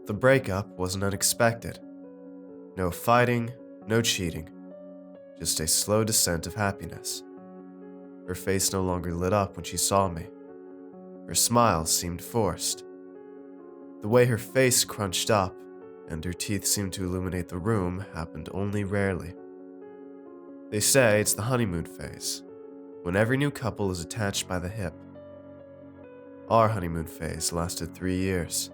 The breakup wasn't unexpected. No fighting, no cheating, just a slow descent of happiness. Her face no longer lit up when she saw me. Her smile seemed forced. The way her face crunched up and her teeth seemed to illuminate the room happened only rarely. They say it's the honeymoon phase, when every new couple is attached by the hip. Our honeymoon phase lasted 3 years.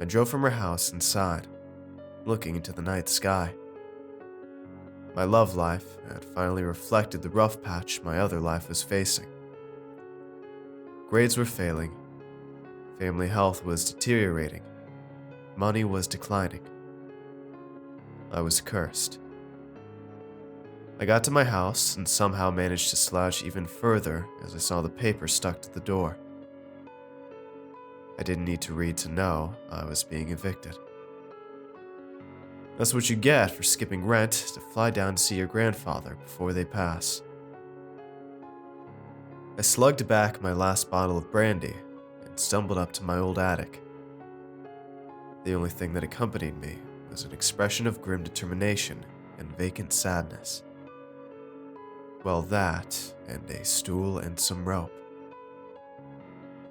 I drove from her house and sighed, looking into the night sky. My love life had finally reflected the rough patch my other life was facing. Grades were failing, family health was deteriorating, money was declining. I was cursed. I got to my house and somehow managed to slouch even further as I saw the paper stuck to the door. I didn't need to read to know I was being evicted. That's what you get for skipping rent to fly down to see your grandfather before they pass. I slugged back my last bottle of brandy and stumbled up to my old attic. The only thing that accompanied me was an expression of grim determination and vacant sadness. Well, that and a stool and some rope.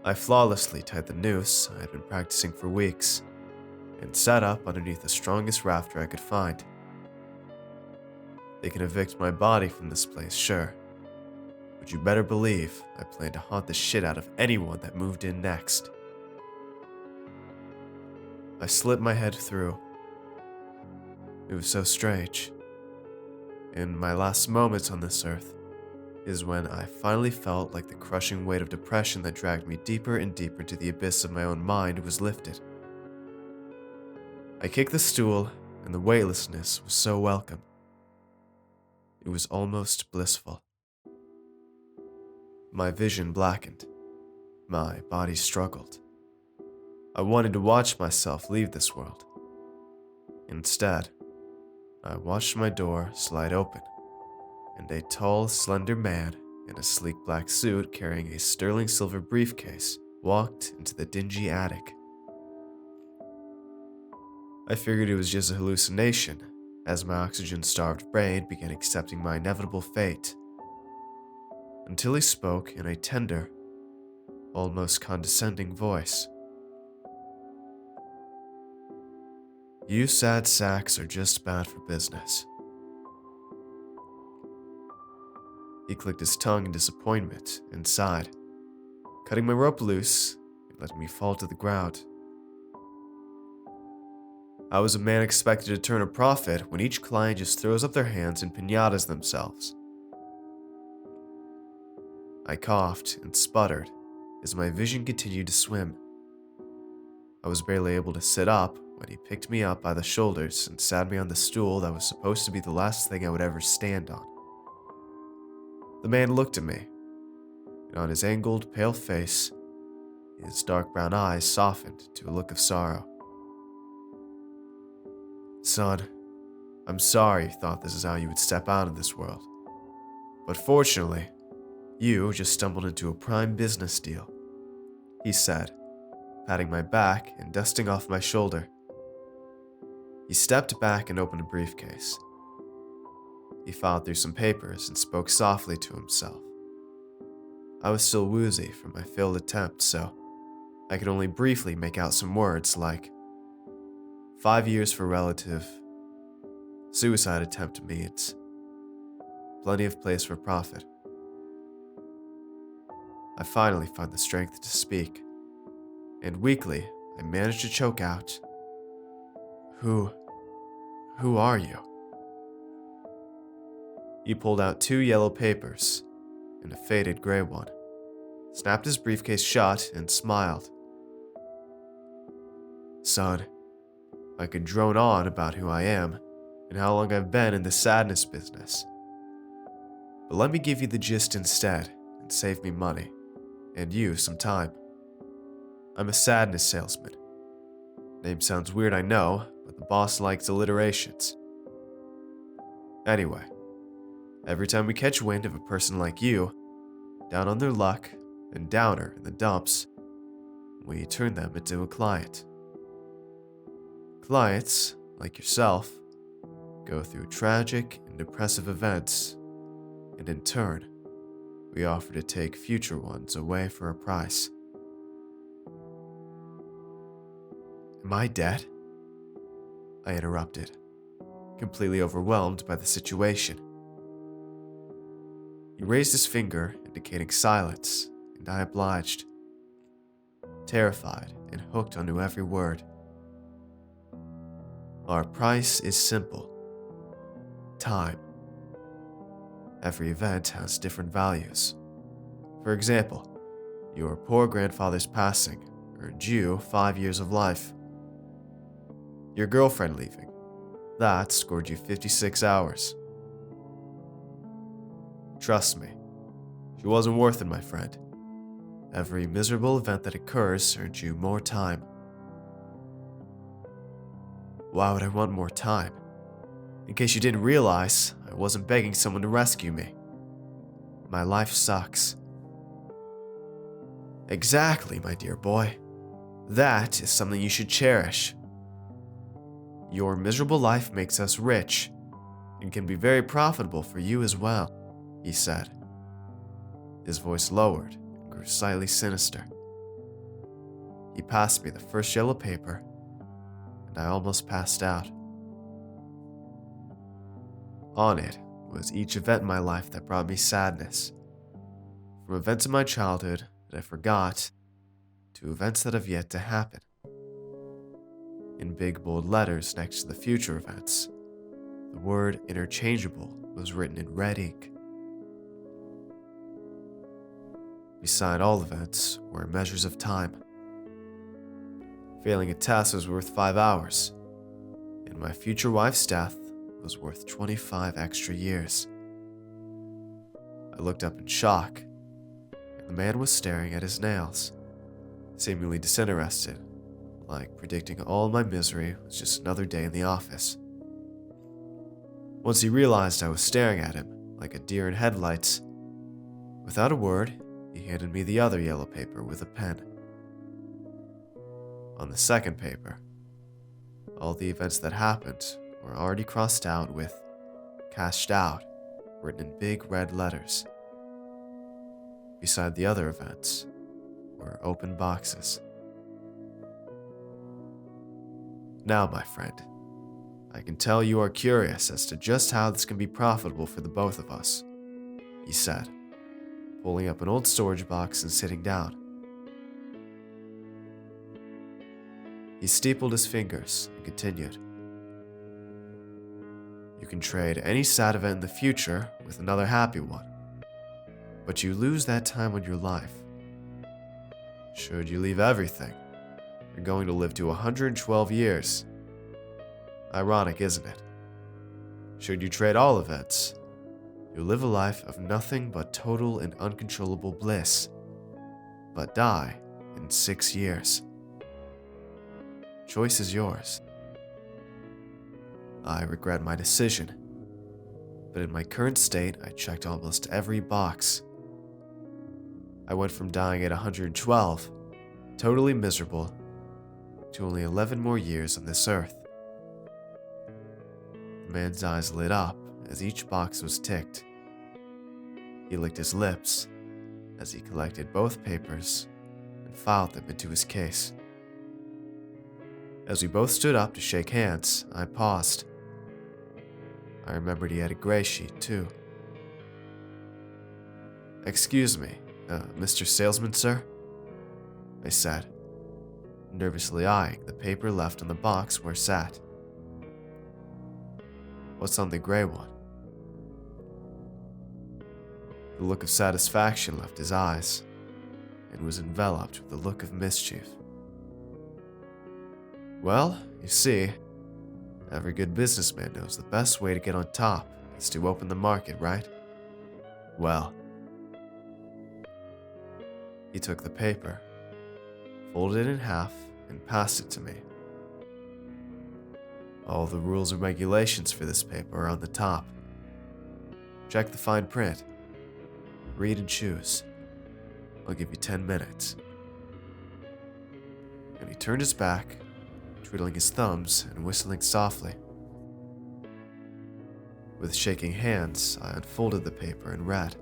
I flawlessly tied the noose I had been practicing for weeks and sat up underneath the strongest rafter I could find. They can evict my body from this place, sure, but you better believe I plan to haunt the shit out of anyone that moved in next. I slipped my head through. It was so strange. In my last moments on this earth is when I finally felt like the crushing weight of depression that dragged me deeper and deeper into the abyss of my own mind was lifted. I kicked the stool, and the weightlessness was so welcome. It was almost blissful. My vision blackened. My body struggled. I wanted to watch myself leave this world. Instead, I watched my door slide open, and a tall, slender man in a sleek black suit carrying a sterling silver briefcase walked into the dingy attic. I figured it was just a hallucination, as my oxygen-starved brain began accepting my inevitable fate, until he spoke in a tender, almost condescending voice. You sad sacks are just bad for business. He clicked his tongue in disappointment and sighed, cutting my rope loose and letting me fall to the ground. I was a man expected to turn a profit when each client just throws up their hands and piñatas themselves. I coughed and sputtered as my vision continued to swim. I was barely able to sit up when he picked me up by the shoulders and sat me on the stool that was supposed to be the last thing I would ever stand on. The man looked at me, and on his angled, pale face, his dark brown eyes softened to a look of sorrow. Son, I'm sorry you thought this is how you would step out of this world. But fortunately, you just stumbled into a prime business deal, he said, patting my back and dusting off my shoulder. He stepped back and opened a briefcase. He filed through some papers and spoke softly to himself. I was still woozy from my failed attempt, so I could only briefly make out some words like 5 years for relative, suicide attempt meets, plenty of place for profit. I finally found the strength to speak, and weakly I managed to choke out, Who are you? He pulled out 2 yellow papers and a faded gray one, snapped his briefcase shut, and smiled. Son, I could drone on about who I am and how long I've been in the sadness business. But let me give you the gist instead and save me money, and you some time. I'm a sadness salesman. Name sounds weird, I know, but the boss likes alliterations. Anyway, every time we catch wind of a person like you, down on their luck and downer in the dumps, we turn them into a client. Clients, like yourself, go through tragic and depressive events, and in turn, we offer to take future ones away for a price. Am I dead? I interrupted, completely overwhelmed by the situation. He raised his finger, indicating silence, and I obliged, terrified and hooked onto every word. Our price is simple. Time. Every event has different values. For example, your poor grandfather's passing earned you 5 years of life. Your girlfriend leaving, that scored you 56 hours. Trust me, she wasn't worth it, my friend. Every miserable event that occurs earned you more time. Why would I want more time? In case you didn't realize, I wasn't begging someone to rescue me. My life sucks. Exactly, my dear boy. That is something you should cherish. Your miserable life makes us rich, and can be very profitable for you as well, he said. His voice lowered and grew slightly sinister. He passed me the first yellow paper, and I almost passed out. On it was each event in my life that brought me sadness, from events in my childhood that I forgot to events that have yet to happen. In big bold letters next to the future events, the word interchangeable was written in red ink. Beside all events were measures of time. Failing a test was worth 5 hours, and my future wife's death was worth 25 extra years. I looked up in shock, and the man was staring at his nails, seemingly disinterested, like predicting all my misery was just another day in the office. Once he realized I was staring at him like a deer in headlights, without a word, he handed me the other yellow paper with a pen. On the second paper, all the events that happened were already crossed out with "cashed out" written in big red letters. Beside the other events were open boxes. Now, my friend, I can tell you are curious as to just how this can be profitable for the both of us, he said, pulling up an old storage box and sitting down. He steepled his fingers and continued. You can trade any sad event in the future with another happy one, but you lose that time on your life. Should you leave everything, you're going to live to 112 years. Ironic, isn't it? Should you trade all events, you'll live a life of nothing but total and uncontrollable bliss, but die in 6 years. Choice is yours. I regret my decision, but in my current state, I checked almost every box. I went from dying at 112, totally miserable, to only 11 more years on this earth. The man's eyes lit up as each box was ticked. He licked his lips as he collected both papers and filed them into his case. As we both stood up to shake hands, I paused. I remembered he had a gray sheet, too. Excuse me, Mr. Salesman, sir? I said, nervously eyeing the paper left on the box where it sat. What's on the gray one? The look of satisfaction left his eyes, and was enveloped with a look of mischief. Well, you see, every good businessman knows the best way to get on top is to open the market, right? Well, he took the paper, folded it in half, and passed it to me. All the rules and regulations for this paper are on the top. Check the fine print. Read and choose. I'll give you 10 minutes. And he turned his back, twiddling his thumbs and whistling softly. With shaking hands, I unfolded the paper and read.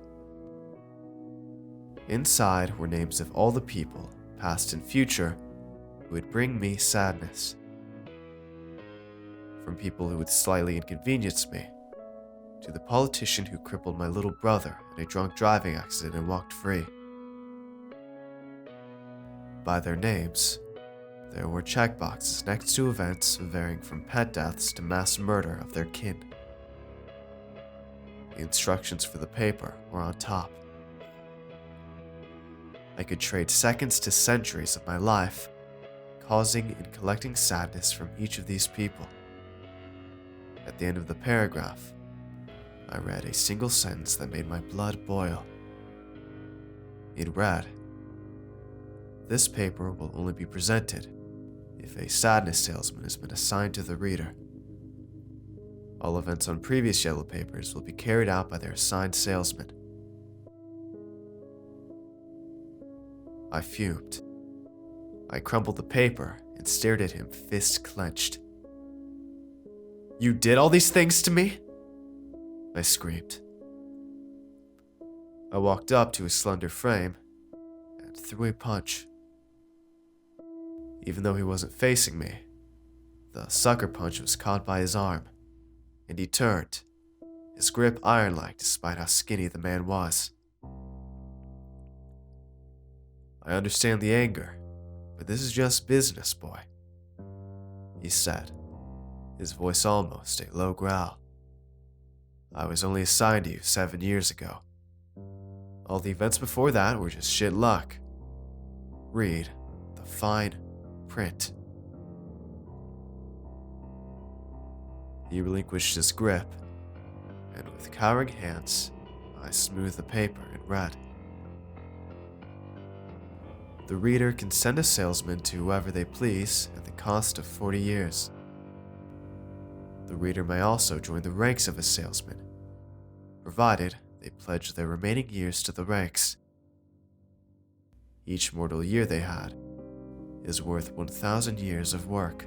Inside were names of all the people, past and future, who would bring me sadness. From people who would slightly inconvenience me, to the politician who crippled my little brother in a drunk driving accident and walked free. By their names, there were checkboxes next to events varying from pet deaths to mass murder of their kin. The instructions for the paper were on top. I could trade seconds to centuries of my life, causing and collecting sadness from each of these people. At the end of the paragraph, I read a single sentence that made my blood boil. It read, "This paper will only be presented if a sadness salesman has been assigned to the reader. All events on previous yellow papers will be carried out by their assigned salesman." I fumed. I crumpled the paper and stared at him, fist clenched. "You did all these things to me?" I screamed. I walked up to his slender frame and threw a punch. Even though he wasn't facing me, the sucker punch was caught by his arm, and he turned, his grip iron-like despite how skinny the man was. "I understand the anger, but this is just business, boy," he said, his voice almost a low growl. "I was only assigned to you 7 years ago. All the events before that were just shit luck. Read the fine print." He relinquished his grip, and with cowering hands, I smoothed the paper and read. "The reader can send a salesman to whoever they please at the cost of 40 years. The reader may also join the ranks of a salesman, provided they pledge their remaining years to the ranks. Each mortal year they had is worth 1,000 years of work."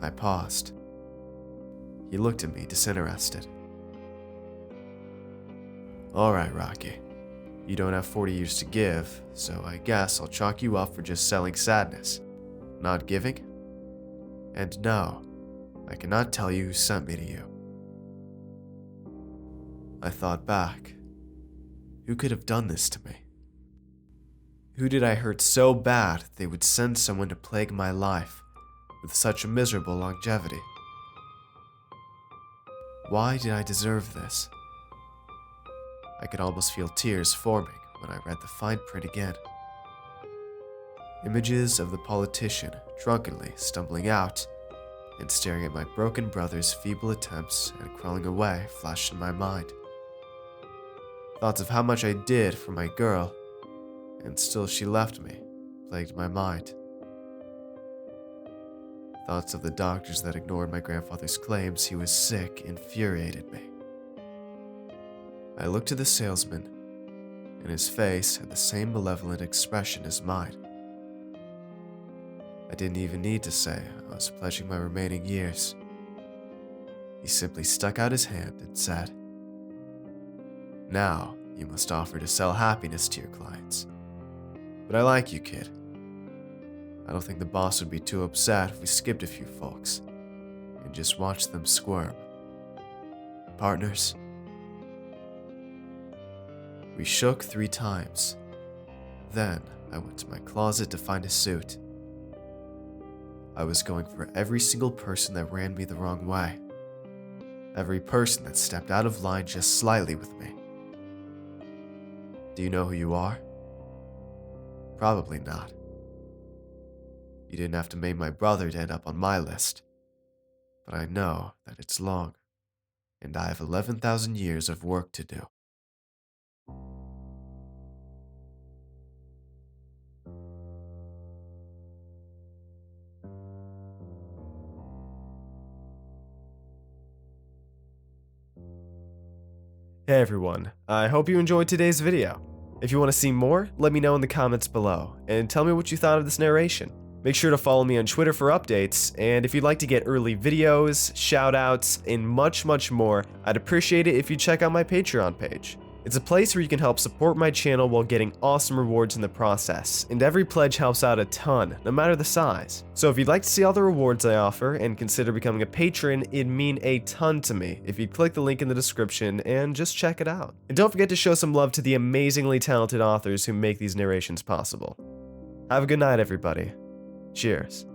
I paused. He looked at me disinterested. "All right, Rocky. You don't have 40 years to give, so I guess I'll chalk you up for just selling sadness, not giving? And no, I cannot tell you who sent me to you." I thought back. Who could have done this to me? Who did I hurt so bad they would send someone to plague my life with such miserable longevity? Why did I deserve this? I could almost feel tears forming when I read the fine print again. Images of the politician drunkenly stumbling out and staring at my broken brother's feeble attempts at crawling away flashed in my mind. Thoughts of how much I did for my girl, and still she left me, plagued my mind. Thoughts of the doctors that ignored my grandfather's claims he was sick infuriated me. I looked to the salesman, and his face had the same malevolent expression as mine. I didn't even need to say I was pledging my remaining years. He simply stuck out his hand and said, "Now you must offer to sell happiness to your clients. But I like you, kid. I don't think the boss would be too upset if we skipped a few folks and just watched them squirm. Partners?" We shook 3 times. Then I went to my closet to find a suit. I was going for every single person that ran me the wrong way. Every person that stepped out of line just slightly with me. Do you know who you are? Probably not. You didn't have to maim my brother to end up on my list. But I know that it's long, and I have 11,000 years of work to do. Hey everyone, I hope you enjoyed today's video. If you want to see more, let me know in the comments below, and tell me what you thought of this narration. Make sure to follow me on Twitter for updates, and if you'd like to get early videos, shoutouts, and much more, I'd appreciate it if you check out my Patreon page. It's a place where you can help support my channel while getting awesome rewards in the process, and every pledge helps out a ton, no matter the size. So if you'd like to see all the rewards I offer and consider becoming a patron, it'd mean a ton to me if you'd click the link in the description and just check it out. And don't forget to show some love to the amazingly talented authors who make these narrations possible. Have a good night, everybody. Cheers.